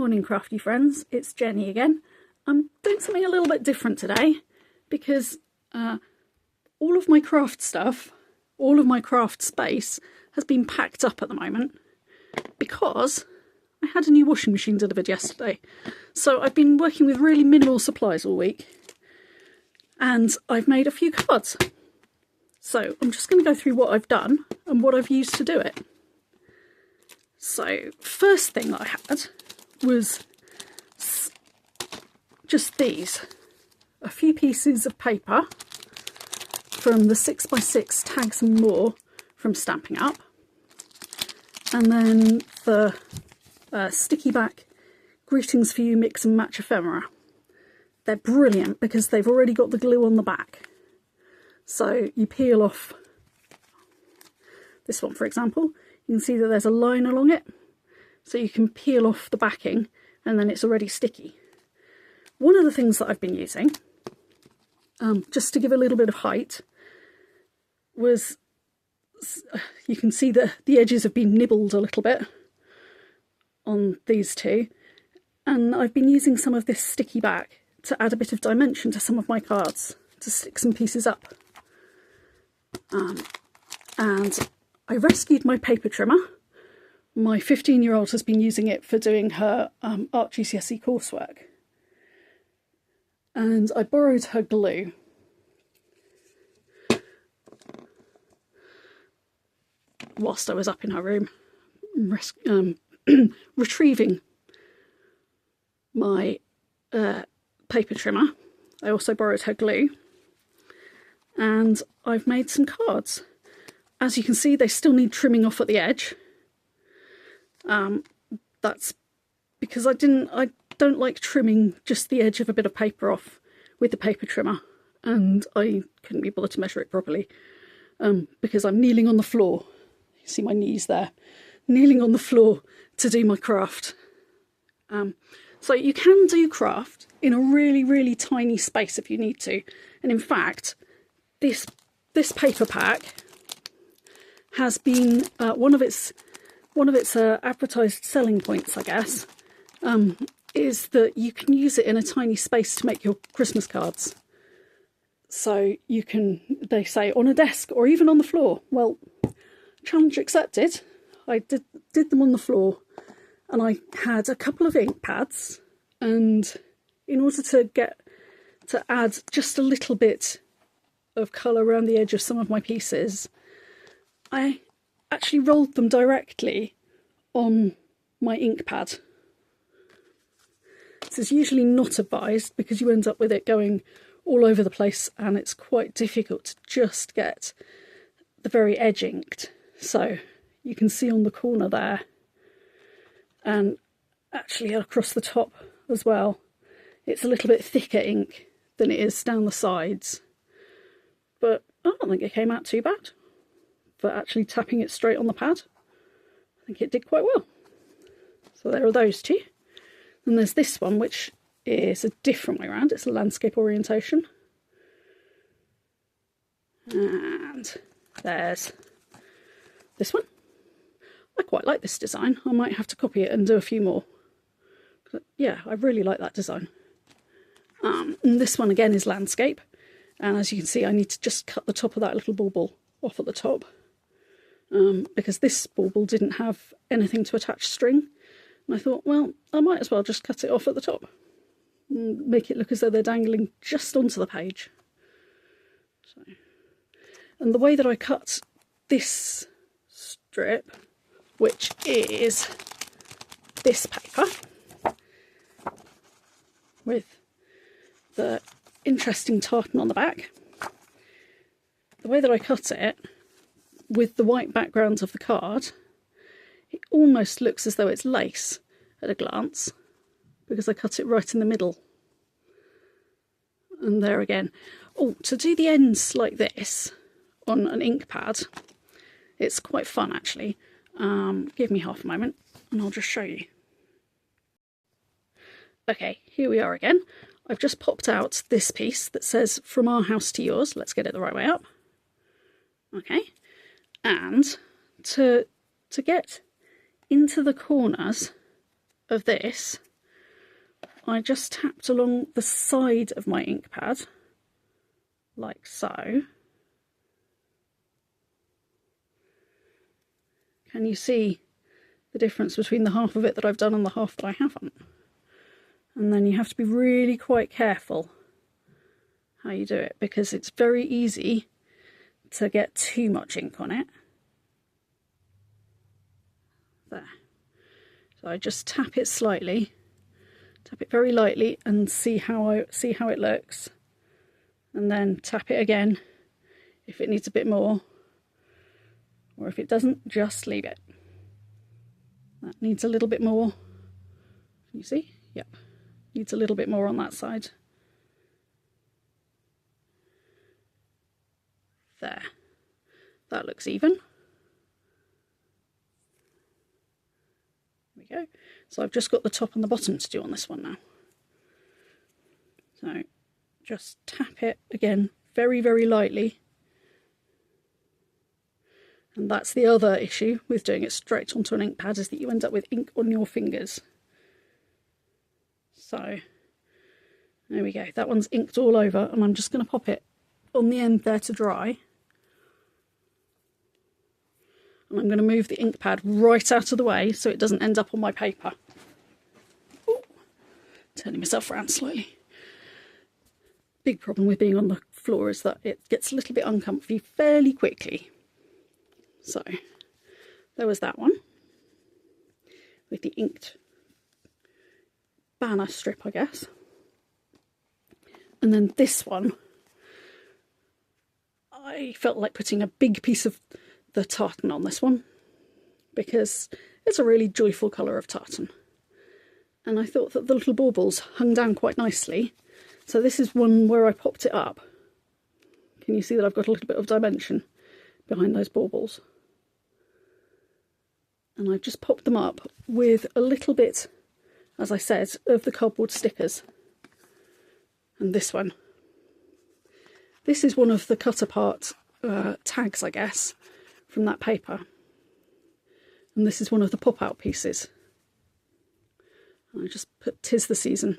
morning, crafty friends. It's Jenny again. I'm doing something a little bit different today because all of my craft stuff, all of my craft space has been packed up at the moment because I had a new washing machine delivered yesterday. So I've been working with really minimal supplies all week and I've made a few cards. So I'm just going to go through what I've done and what I've used to do it. So first thing I had was just these, a few pieces of paper from the 6x6 Tags and More from Stampin' Up, and then the sticky back Greetings for You Mix and Match ephemera. They're brilliant because they've already got the glue on the back. So you peel off this one, for example, you can see that there's a line along it. So you can peel off the backing and then it's already sticky. One of the things that I've been using, just to give a little bit of height, was, you can see that the edges have been nibbled a little bit on these two. And I've been using some of this sticky back to add a bit of dimension to some of my cards, to stick some pieces up. And I rescued my paper trimmer. My 15-year-old has been using it for doing her art GCSE coursework. And I borrowed her glue. Whilst I was up in her room, retrieving my paper trimmer. I also borrowed her glue. And I've made some cards. As you can see, they still need trimming off at the edge. That's because I don't like trimming just the edge of a bit of paper off with the paper trimmer, and I couldn't be bothered to measure it properly because I'm kneeling on the floor. You see my knees there, kneeling on the floor to do my craft. So you can do craft in a really, really tiny space if you need to, and in fact, this paper pack has been one of its advertised selling points, I guess, is that you can use it in a tiny space to make your Christmas cards. So you can, they say, on a desk or even on the floor. Well, challenge accepted. I did them on the floor, and I had a couple of ink pads, and in order to add just a little bit of colour around the edge of some of my pieces, I actually rolled them directly on my ink pad. This is usually not advised because you end up with it going all over the place and it's quite difficult to just get the very edge inked. So you can see on the corner there, and actually across the top as well, it's a little bit thicker ink than it is down the sides. But I don't think it came out too bad for actually tapping it straight on the pad. I think it did quite well. So there are those two. And there's this one, which is a different way around. It's a landscape orientation. And there's this one. I quite like this design. I might have to copy it and do a few more. But yeah, I really like that design. And this one again is landscape. And as you can see, I need to just cut the top of that little bauble off at the top. Because this bauble didn't have anything to attach string. And I thought, well, I might as well just cut it off at the top. And make it look as though they're dangling just onto the page. So, and the way that I cut this strip, which is this paper, with the interesting tartan on the back, the way that I cut it, with the white background of the card, it almost looks as though it's lace at a glance, because I cut it right in the middle. And there again. Oh, to do the ends like this on an ink pad, it's quite fun actually. Give me half a moment and I'll just show you. Okay, here we are again. I've just popped out this piece that says "From Our House to Yours." Let's get it the right way up. Okay. And to get into the corners of this, I just tapped along the side of my ink pad, like so. Can you see the difference between the half of it that I've done and the half that I haven't? And then you have to be really quite careful how you do it, because it's very easy to get too much ink on it. There. So I just tap it slightly, tap it very lightly, and see how it looks, and then tap it again if it needs a bit more, or if it doesn't, just leave it. That needs a little bit more. Can you see? Yep. Needs a little bit more on that side. There. That looks even. There we go. So I've just got the top and the bottom to do on this one now. So just tap it again very, very lightly. And that's the other issue with doing it straight onto an ink pad, is that you end up with ink on your fingers. So there we go. That one's inked all over, and I'm just going to pop it on the end there to dry. And I'm going to move the ink pad right out of the way so it doesn't end up on my paper. Ooh, turning myself around slightly. Big problem with being on the floor is that it gets a little bit uncomfy fairly quickly. So there was that one with the inked banner strip, I guess. And then this one, I felt like putting a big piece of the tartan on this one, because it's a really joyful colour of tartan. And I thought that the little baubles hung down quite nicely. So this is one where I popped it up. Can you see that I've got a little bit of dimension behind those baubles? And I've just popped them up with a little bit, as I said, of the cardboard stickers. And this one. This is one of the cut apart tags, I guess, from that paper. And this is one of the pop out pieces. And I just put "'Tis the Season"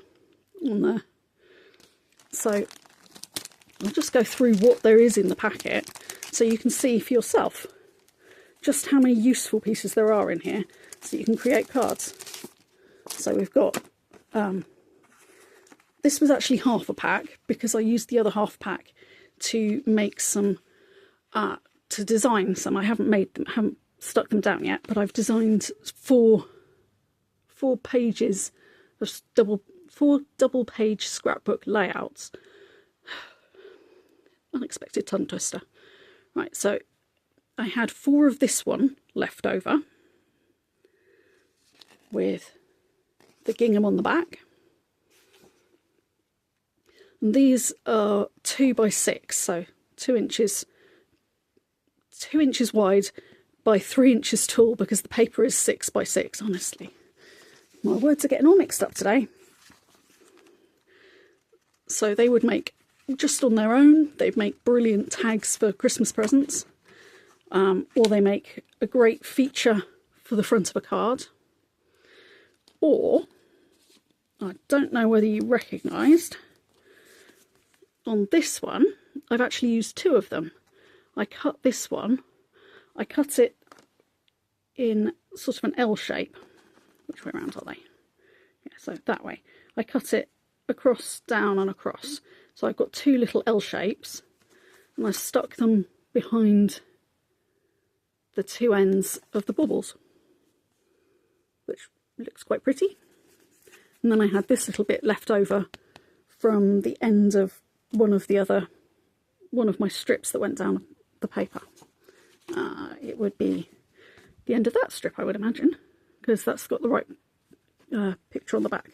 on there. So I'll just go through what there is in the packet so you can see for yourself just how many useful pieces there are in here, so you can create cards. So we've got, this was actually half a pack, because I used the other half pack to make some, to design some. I haven't made them, haven't stuck them down yet, but I've designed four pages of four double page scrapbook layouts. Unexpected tongue twister. Right, so I had 4 of this one left over with the gingham on the back. And these are 2 by 6, so 2 inches wide by 3 inches tall, because the paper is 6 by 6, honestly. My words are getting all mixed up today. So they would make, just on their own, they'd make brilliant tags for Christmas presents. Or they make a great feature for the front of a card. Or, I don't know whether you recognised, on this one, I've actually used 2 of them. I cut this one, I cut it in sort of an L shape. Which way around are they? Yeah, so that way. I cut it across, down and across. So I've got 2 little L shapes, and I stuck them behind the 2 ends of the baubles, which looks quite pretty. And then I had this little bit left over from the end of one of my strips that went down the paper. It would be the end of that strip, I would imagine, because that's got the right picture on the back.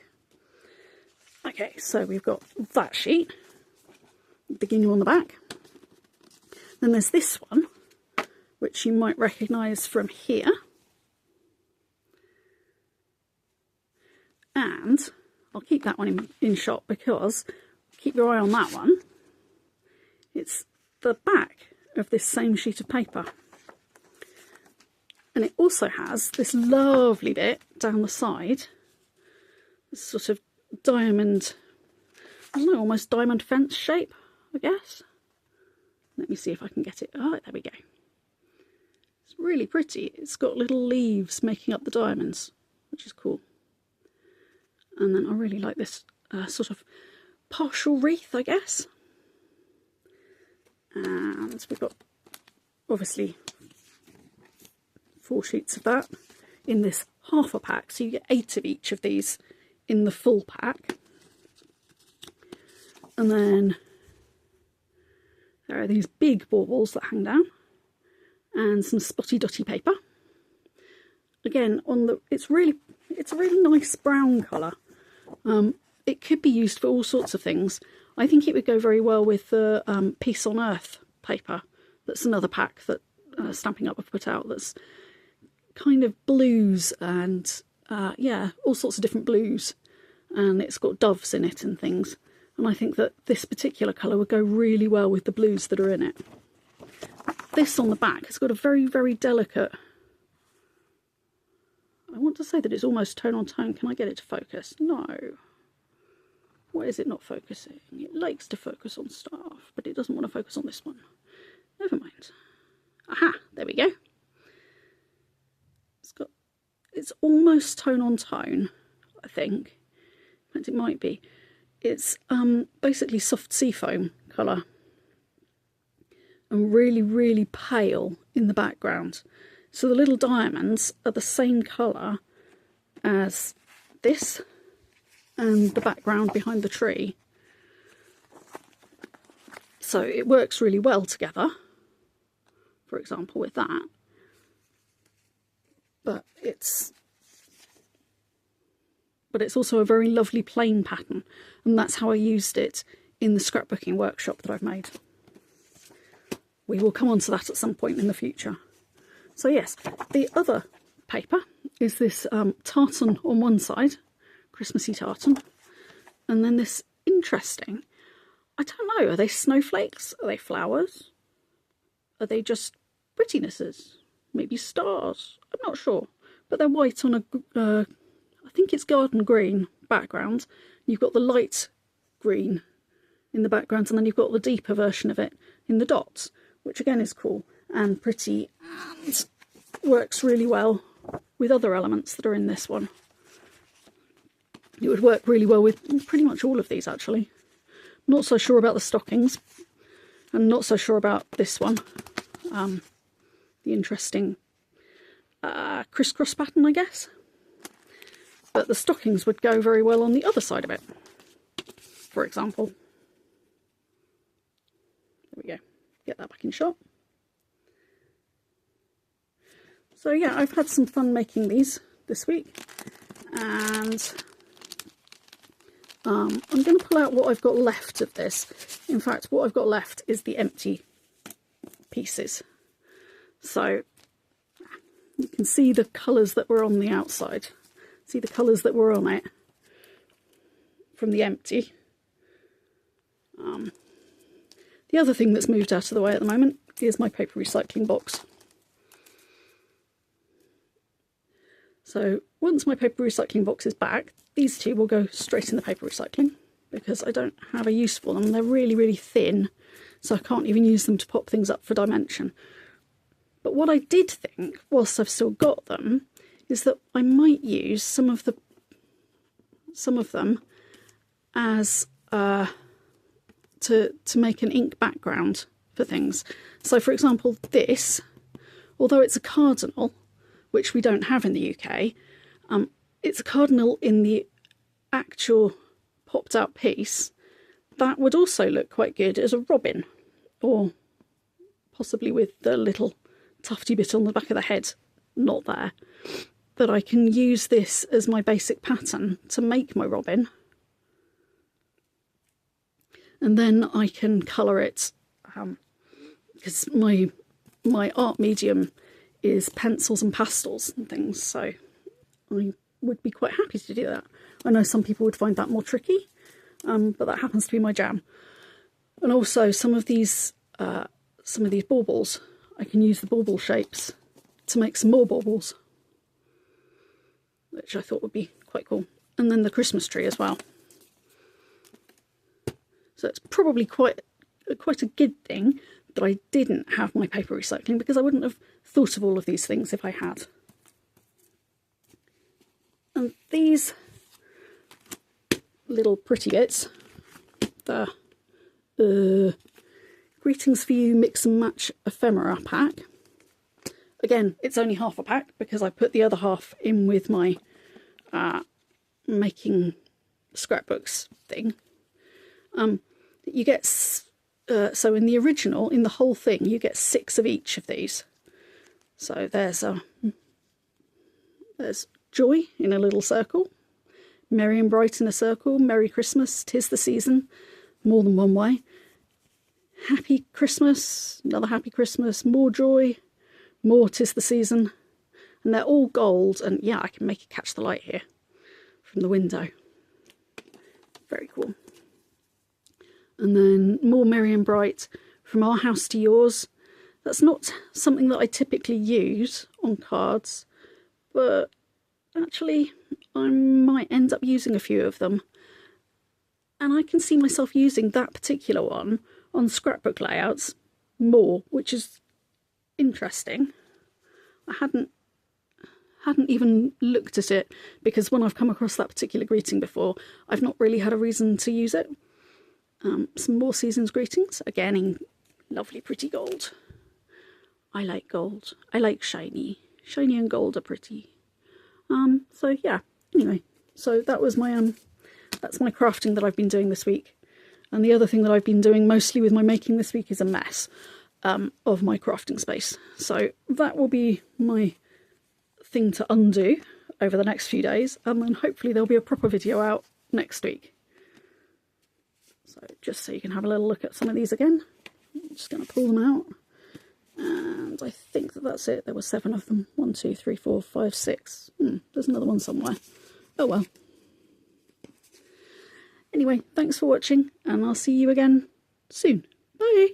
Okay, so we've got that sheet, the gingham on the back. Then there's this one, which you might recognise from here. And I'll keep that one in shot, because keep your eye on that one. It's the back of this same sheet of paper. And it also has this lovely bit down the side, this sort of diamond, I don't know, almost diamond fence shape, I guess. Let me see if I can get it. Oh, there we go. It's really pretty. It's got little leaves making up the diamonds, which is cool. And then I really like this sort of partial wreath, I guess. And we've got, obviously, 4 sheets of that in this half a pack. So you get 8 of each of these in the full pack. And then there are these big baubles that hang down, and some spotty dotty paper. Again, it's a really nice brown colour. It could be used for all sorts of things. I think it would go very well with the Peace on Earth paper. That's another pack that Stampin' Up have put out. That's kind of blues and yeah, all sorts of different blues, and it's got doves in it and things. And I think that this particular colour would go really well with the blues that are in it. This on the back has got a very, very delicate... I want to say that it's almost tone on tone. Can I get it to focus? No. Why is it not focusing? It likes to focus on stuff, but it doesn't want to focus on this one. Never mind. Aha, there we go. It's almost tone on tone, I think. In fact, it might be. It's basically soft seafoam colour, and really, really pale in the background. So the little diamonds are the same colour as this and the background behind the tree. So it works really well together, for example, with that. But it's also a very lovely plain pattern, and that's how I used it in the scrapbooking workshop that I've made. We will come on to that at some point in the future. So yes, the other paper is this tartan on one side, Christmassy tartan, and then this interesting, I don't know, are they snowflakes? Are they flowers? Are they just prettinesses? Maybe stars? I'm not sure. But they're white on a, I think it's garden green background. You've got the light green in the background, and then you've got the deeper version of it in the dots, which again is cool and pretty and works really well with other elements that are in this one. It would work really well with pretty much all of these, actually. Not so sure about the stockings, and not so sure about this one. The interesting crisscross pattern, I guess. But the stockings would go very well on the other side of it, for example. There we go. Get that back in shot. So yeah, I've had some fun making these this week, and I'm going to pull out what I've got left of this. In fact, what I've got left is the empty pieces. So you can see the colours that were on the outside. See the colours that were on it from the empty. The other thing that's moved out of the way at the moment is my paper recycling box. So once my paper recycling box is back, these two will go straight in the paper recycling, because I don't have a use for them. They're really, really thin, so I can't even use them to pop things up for dimension. But what I did think, whilst I've still got them, is that I might use some of them as to make an ink background for things. So for example, this, although it's a cardinal, which we don't have in the UK, it's a cardinal in the actual popped out piece. That would also look quite good as a robin, or possibly with the little tufty bit on the back of the head not there. But I can use this as my basic pattern to make my robin, and then I can colour it, because my art medium is pencils and pastels and things, so I would be quite happy to do that. I know some people would find that more tricky, but that happens to be my jam. And also some of these baubles, I can use the bauble shapes to make some more baubles, which I thought would be quite cool. And then the Christmas tree as well. So it's probably quite a good thing that I didn't have my paper recycling, because I wouldn't have thought of all of these things if I had. And these little pretty bits, the Greetings for You Mix and Match Ephemera pack. Again, it's only half a pack because I put the other half in with my making scrapbooks thing. You get, so in the original, in the whole thing, you get 6 of each of these. So there's Joy in a little circle, Merry and Bright in a circle, Merry Christmas, 'Tis the Season, more than one way, Happy Christmas, another Happy Christmas, more Joy, more 'Tis the Season, and they're all gold. And yeah, I can make it catch the light here from the window. Very cool. And then more Merry and Bright, From Our House to Yours. That's not something that I typically use on cards, but actually I might end up using a few of them. And I can see myself using that particular one on scrapbook layouts more, which is interesting. I hadn't even looked at it, because when I've come across that particular greeting before, I've not really had a reason to use it. Some more Seasons Greetings, again in lovely pretty gold. I like gold. I like shiny. Shiny and gold are pretty. So yeah, anyway, so that was my that's my crafting that I've been doing this week. And the other thing that I've been doing mostly with my making this week is a mess of my crafting space. So that will be my thing to undo over the next few days, and then hopefully there'll be a proper video out next week. So just so you can have a little look at some of these again, I'm just going to pull them out, and I think that's it. There were 7 of them. 1, 2, 3, 4, 5, 6. There's another one somewhere. Oh well. Anyway, thanks for watching, and I'll see you again soon. Bye!